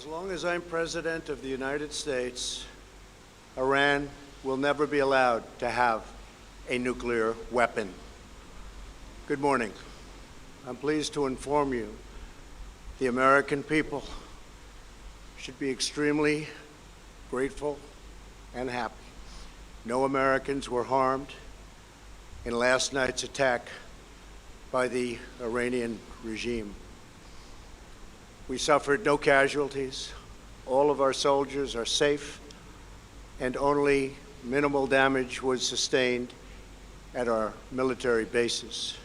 As long as I'm President of the United States, Iran will never be allowed to have a nuclear weapon. Good morning. I'm pleased to inform you the American people should be extremely grateful and happy. No Americans were harmed in last night's attack by the Iranian regime. We suffered no casualties. All of our soldiers are safe, and only minimal damage was sustained at our military bases.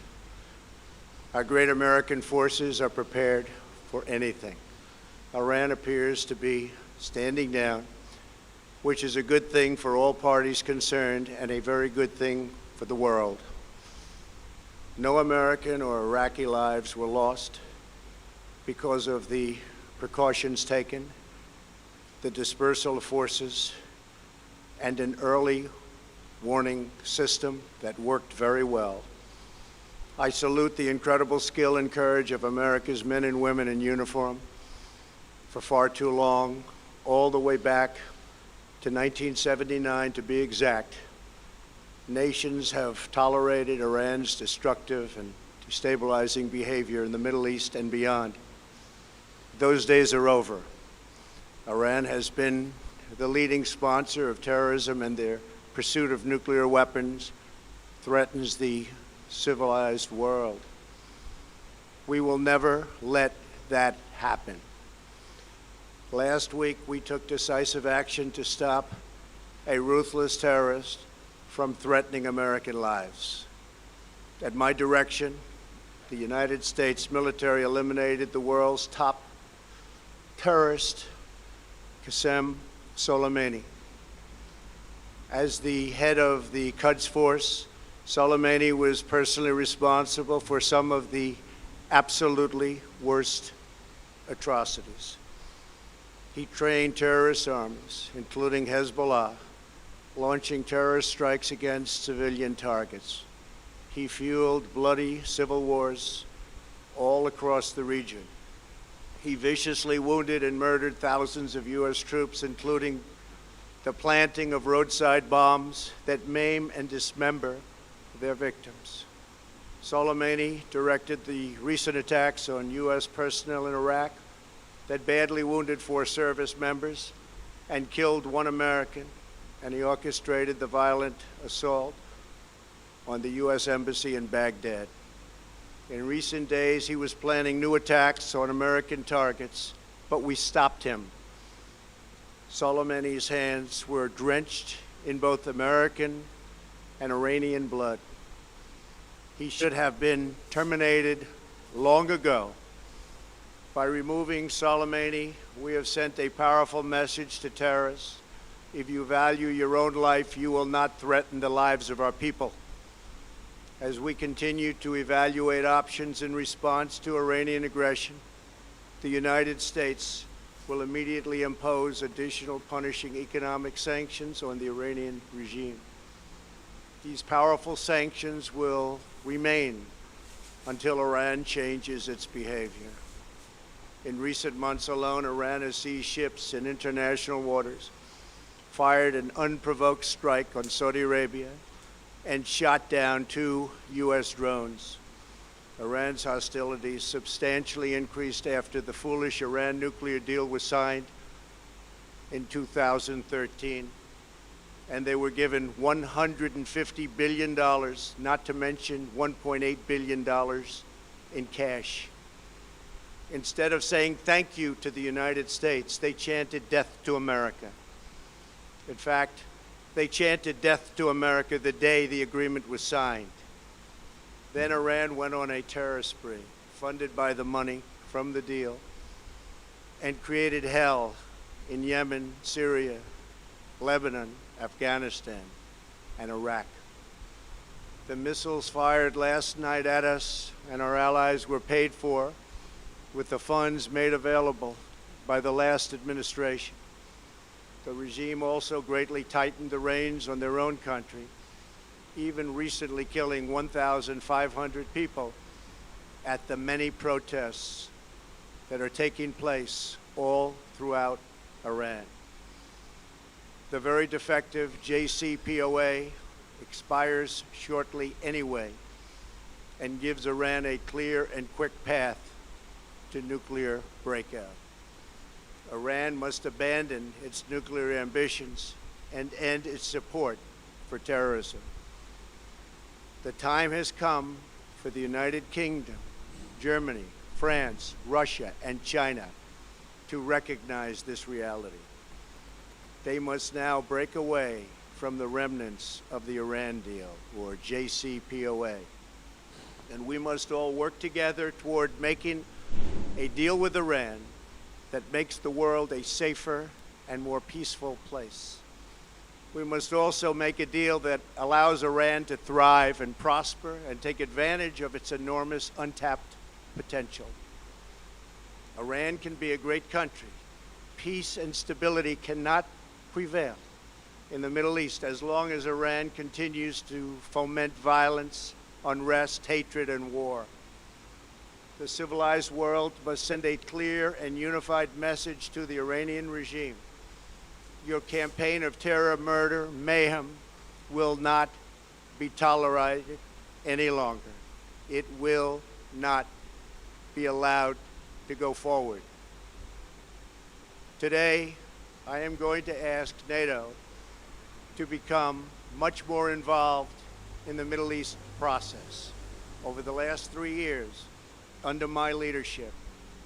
Our great American forces are prepared for anything. Iran appears to be standing down, which is a good thing for all parties concerned and a very good thing for the world. No American or Iraqi lives were lost because of the precautions taken, the dispersal of forces, and an early warning system that worked very well. I salute the incredible skill and courage of America's men and women in uniform. For far too long, all the way back to 1979 to be exact, nations have tolerated Iran's destructive and destabilizing behavior in the Middle East and beyond. Those days are over. Iran has been the leading sponsor of terrorism, and their pursuit of nuclear weapons threatens the civilized world. We will never let that happen. Last week, we took decisive action to stop a ruthless terrorist from threatening American lives. At my direction, the United States military eliminated the world's top terrorist, Qasem Soleimani. As the head of the Quds Force, Soleimani was personally responsible for some of the absolutely worst atrocities. He trained terrorist armies, including Hezbollah, launching terrorist strikes against civilian targets. He fueled bloody civil wars all across the region. He viciously wounded and murdered thousands of U.S. troops, including the planting of roadside bombs that maim and dismember their victims. Soleimani directed the recent attacks on U.S. personnel in Iraq that badly wounded 4 service members and killed 1 American, and he orchestrated the violent assault on the U.S. Embassy in Baghdad. In recent days, he was planning new attacks on American targets, but we stopped him. Soleimani's hands were drenched in both American and Iranian blood. He should have been terminated long ago. By removing Soleimani, we have sent a powerful message to terrorists. If you value your own life, you will not threaten the lives of our people. As we continue to evaluate options in response to Iranian aggression, the United States will immediately impose additional punishing economic sanctions on the Iranian regime. These powerful sanctions will remain until Iran changes its behavior. In recent months alone, Iran has seized ships in international waters, fired an unprovoked strike on Saudi Arabia, and shot down 2 U.S. drones. Iran's hostilities substantially increased after the foolish Iran nuclear deal was signed in 2013, and they were given $150 billion, not to mention $1.8 billion in cash. Instead of saying thank you to the United States, they chanted death to America. In fact, they chanted death to America the day the agreement was signed. Then Iran went on a terror spree, funded by the money from the deal, and created hell in Yemen, Syria, Lebanon, Afghanistan, and Iraq. The missiles fired last night at us and our allies were paid for with the funds made available by the last administration. The regime also greatly tightened the reins on their own country, even recently killing 1,500 people at the many protests that are taking place all throughout Iran. The very defective JCPOA expires shortly anyway and gives Iran a clear and quick path to nuclear breakout. Iran must abandon its nuclear ambitions and end its support for terrorism. The time has come for the United Kingdom, Germany, France, Russia, and China to recognize this reality. They must now break away from the remnants of the Iran deal, or JCPOA. And we must all work together toward making a deal with Iran that makes the world a safer and more peaceful place. We must also make a deal that allows Iran to thrive and prosper and take advantage of its enormous untapped potential. Iran can be a great country. Peace and stability cannot prevail in the Middle East as long as Iran continues to foment violence, unrest, hatred, and war. The civilized world must send a clear and unified message to the Iranian regime. Your campaign of terror, murder, mayhem will not be tolerated any longer. It will not be allowed to go forward. Today, I am going to ask NATO to become much more involved in the Middle East process. Over the last 3 years, under my leadership,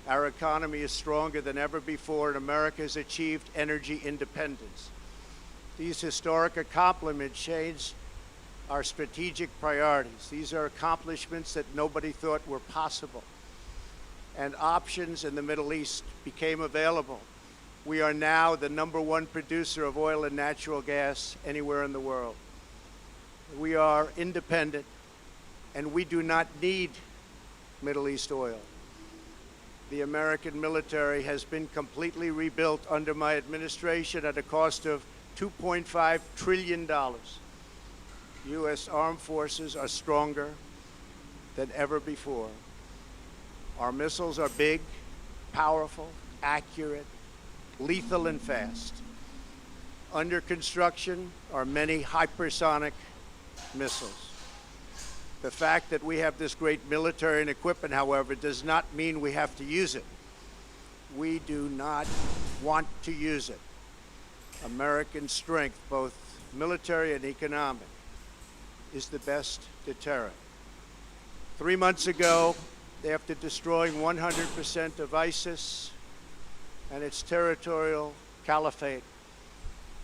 our economy is stronger than ever before, and America has achieved energy independence. These historic accomplishments changed our strategic priorities. These are accomplishments that nobody thought were possible. And options in the Middle East became available. We are now the #1 producer of oil and natural gas anywhere in the world. We are independent, and we do not need Middle East oil. The American military has been completely rebuilt under my administration at a cost of $2.5 trillion. U.S. armed forces are stronger than ever before. Our missiles are big, powerful, accurate, lethal, and fast. Under construction are many hypersonic missiles. The fact that we have this great military and equipment, however, does not mean we have to use it. We do not want to use it. American strength, both military and economic, is the best deterrent. 3 months ago, after destroying 100% of ISIS and its territorial caliphate,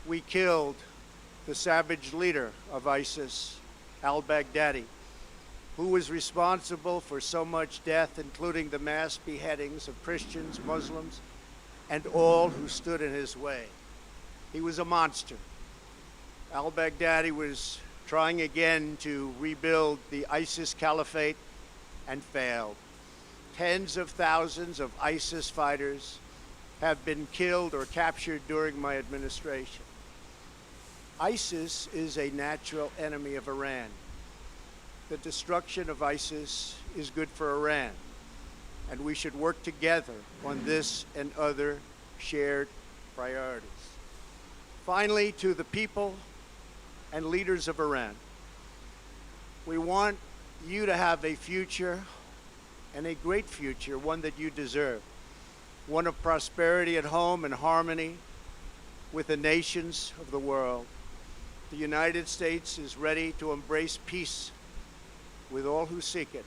we killed the savage leader of ISIS, al-Baghdadi, who was responsible for so much death, including the mass beheadings of Christians, Muslims, and all who stood in his way. He was a monster. Al-Baghdadi was trying again to rebuild the ISIS caliphate and failed. Tens of thousands of ISIS fighters have been killed or captured during my administration. ISIS is a natural enemy of Iran. The destruction of ISIS is good for Iran, and we should work together on this and other shared priorities. Finally, to the people and leaders of Iran, we want you to have a future, and a great future, one that you deserve, one of prosperity at home and harmony with the nations of the world. The United States is ready to embrace peace with all who seek it.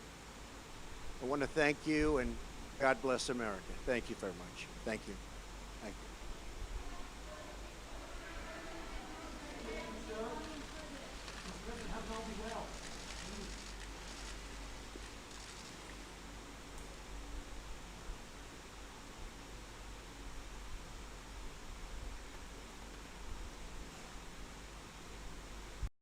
I want to thank you, and God bless America. Thank you very much. Thank you. Thank you.